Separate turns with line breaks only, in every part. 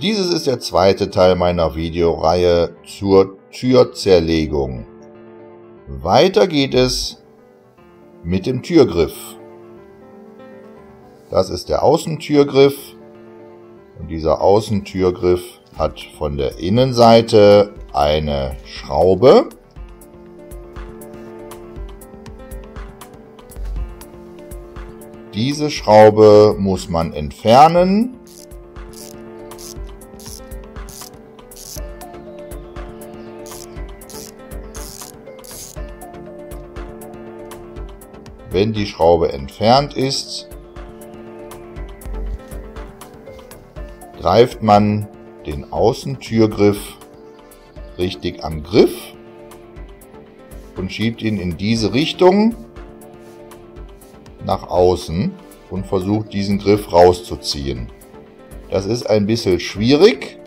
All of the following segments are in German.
Dieses ist der zweite Teil meiner Videoreihe zur Türzerlegung. Weiter geht es mit dem Türgriff. Das ist der Außentürgriff und dieser Außentürgriff hat von der Innenseite eine Schraube. Diese Schraube muss man entfernen. Wenn die Schraube entfernt ist, greift man den Außentürgriff richtig am Griff und schiebt ihn in diese Richtung nach außen und versucht diesen Griff rauszuziehen. Das ist ein bisschen schwierig,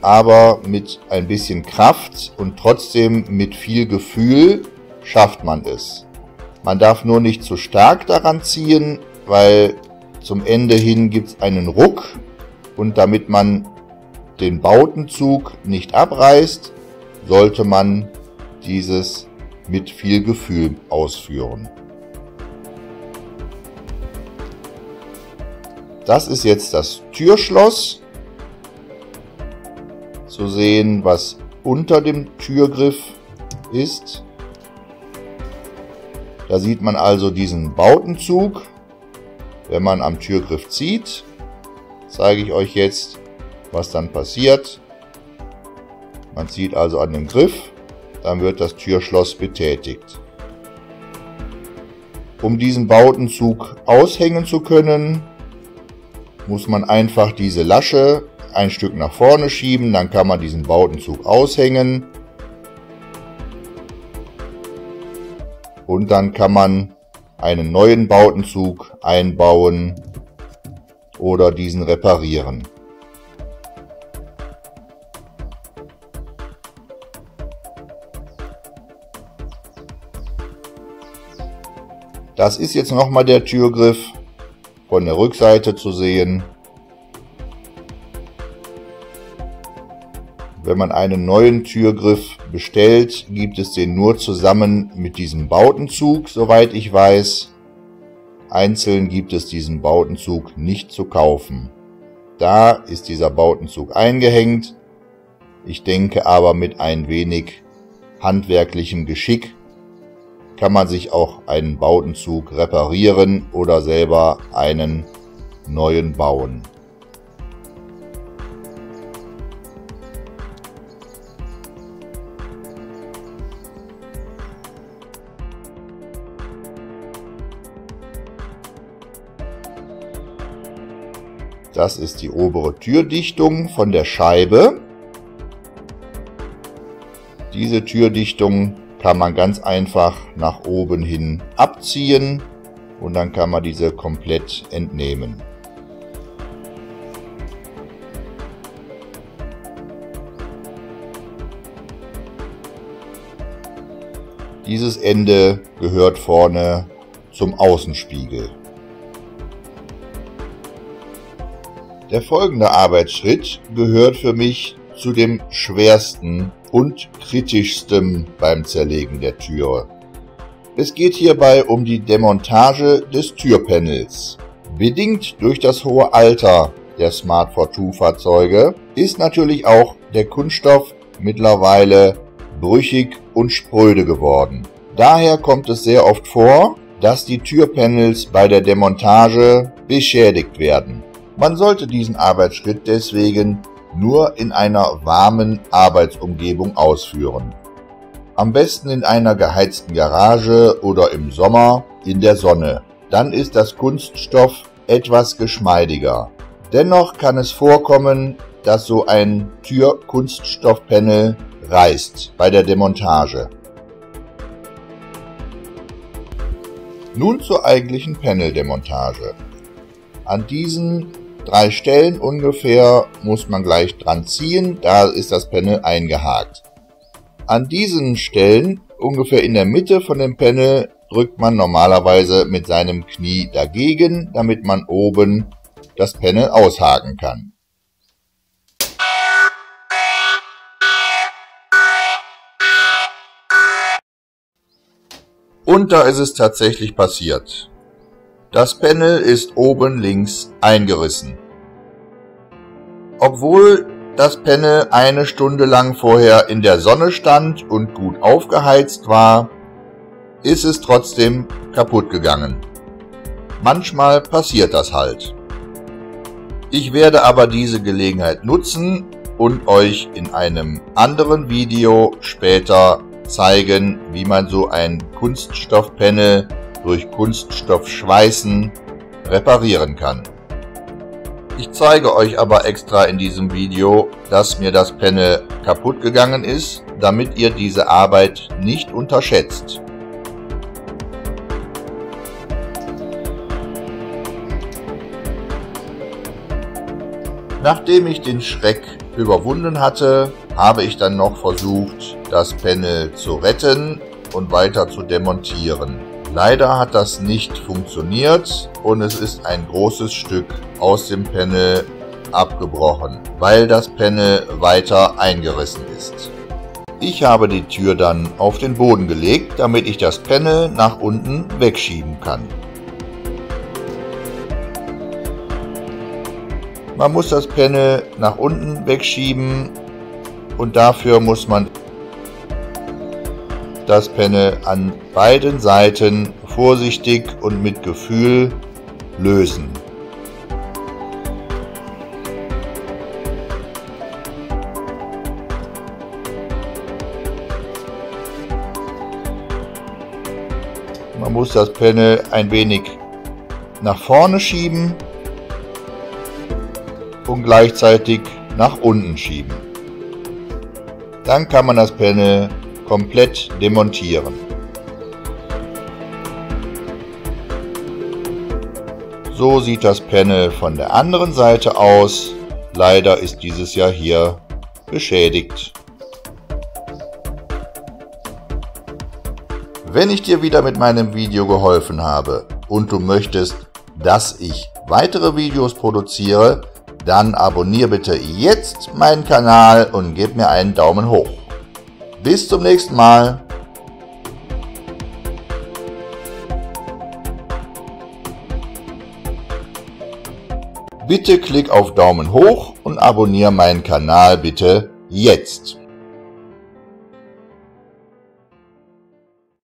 aber mit ein bisschen Kraft und trotzdem mit viel Gefühl schafft man es. Man darf nur nicht zu stark daran ziehen, weil zum Ende hin gibt es einen Ruck und damit man den Bautenzug nicht abreißt, sollte man dieses mit viel Gefühl ausführen. Das ist jetzt das Türschloss. Zu sehen, was unter dem Türgriff ist. Da sieht man also diesen Bautenzug. Wenn man am Türgriff zieht, zeige ich euch jetzt, was dann passiert. Man zieht also an dem Griff, dann wird das Türschloss betätigt. Um diesen Bautenzug aushängen zu können, muss man einfach diese Lasche ein Stück nach vorne schieben, dann kann man diesen Bautenzug aushängen. Und dann kann man einen neuen Bautenzug einbauen oder diesen reparieren. Das ist jetzt nochmal der Türgriff von der Rückseite zu sehen. Wenn man einen neuen Türgriff bestellt, gibt es den nur zusammen mit diesem Bautenzug, soweit ich weiß. Einzeln gibt es diesen Bautenzug nicht zu kaufen. Da ist dieser Bautenzug eingehängt. Ich denke aber mit ein wenig handwerklichem Geschick kann man sich auch einen Bautenzug reparieren oder selber einen neuen bauen. Das ist die obere Türdichtung von der Scheibe. Diese Türdichtung kann man ganz einfach nach oben hin abziehen und dann kann man diese komplett entnehmen. Dieses Ende gehört vorne zum Außenspiegel. Der folgende Arbeitsschritt gehört für mich zu dem schwersten und kritischsten beim Zerlegen der Tür. Es geht hierbei um die Demontage des Türpanels. Bedingt durch das hohe Alter der Smart Fortwo Fahrzeuge ist natürlich auch der Kunststoff mittlerweile brüchig und spröde geworden. Daher kommt es sehr oft vor, dass die Türpanels bei der Demontage beschädigt werden. Man sollte diesen Arbeitsschritt deswegen nur in einer warmen Arbeitsumgebung ausführen. Am besten in einer geheizten Garage oder im Sommer in der Sonne. Dann ist das Kunststoff etwas geschmeidiger. Dennoch kann es vorkommen, dass so ein Türkunststoffpanel reißt bei der Demontage. Nun zur eigentlichen Paneldemontage. An diesen 3 Stellen ungefähr muss man gleich dran ziehen, da ist das Panel eingehakt. An diesen Stellen, ungefähr in der Mitte von dem Panel, drückt man normalerweise mit seinem Knie dagegen, damit man oben das Panel aushaken kann. Und da ist es tatsächlich passiert. Das Panel ist oben links eingerissen. Obwohl das Panel eine Stunde lang vorher in der Sonne stand und gut aufgeheizt war, ist es trotzdem kaputt gegangen. Manchmal passiert das halt. Ich werde aber diese Gelegenheit nutzen und euch in einem anderen Video später zeigen, wie man so ein Kunststoffpanel durch Kunststoffschweißen reparieren kann. Ich zeige euch aber extra in diesem Video, dass mir das Panel kaputt gegangen ist, damit ihr diese Arbeit nicht unterschätzt. Nachdem ich den Schreck überwunden hatte, habe ich dann noch versucht, das Panel zu retten und weiter zu demontieren. Leider hat das nicht funktioniert und es ist ein großes Stück aus dem Panel abgebrochen, weil das Panel weiter eingerissen ist. Ich habe die Tür dann auf den Boden gelegt, damit ich das Panel nach unten wegschieben kann. Man muss das Panel nach unten wegschieben und dafür muss man das Panel an beiden Seiten vorsichtig und mit Gefühl lösen. Man muss das Panel ein wenig nach vorne schieben und gleichzeitig nach unten schieben. Dann kann man das Panel komplett demontieren. So sieht das Panel von der anderen Seite aus. Leider ist dieses ja hier beschädigt. Wenn ich dir wieder mit meinem Video geholfen habe und du möchtest, dass ich weitere Videos produziere, dann abonniere bitte jetzt meinen Kanal und gib mir einen Daumen hoch. Bis zum nächsten Mal. Bitte klick auf Daumen hoch und abonniere meinen Kanal bitte jetzt.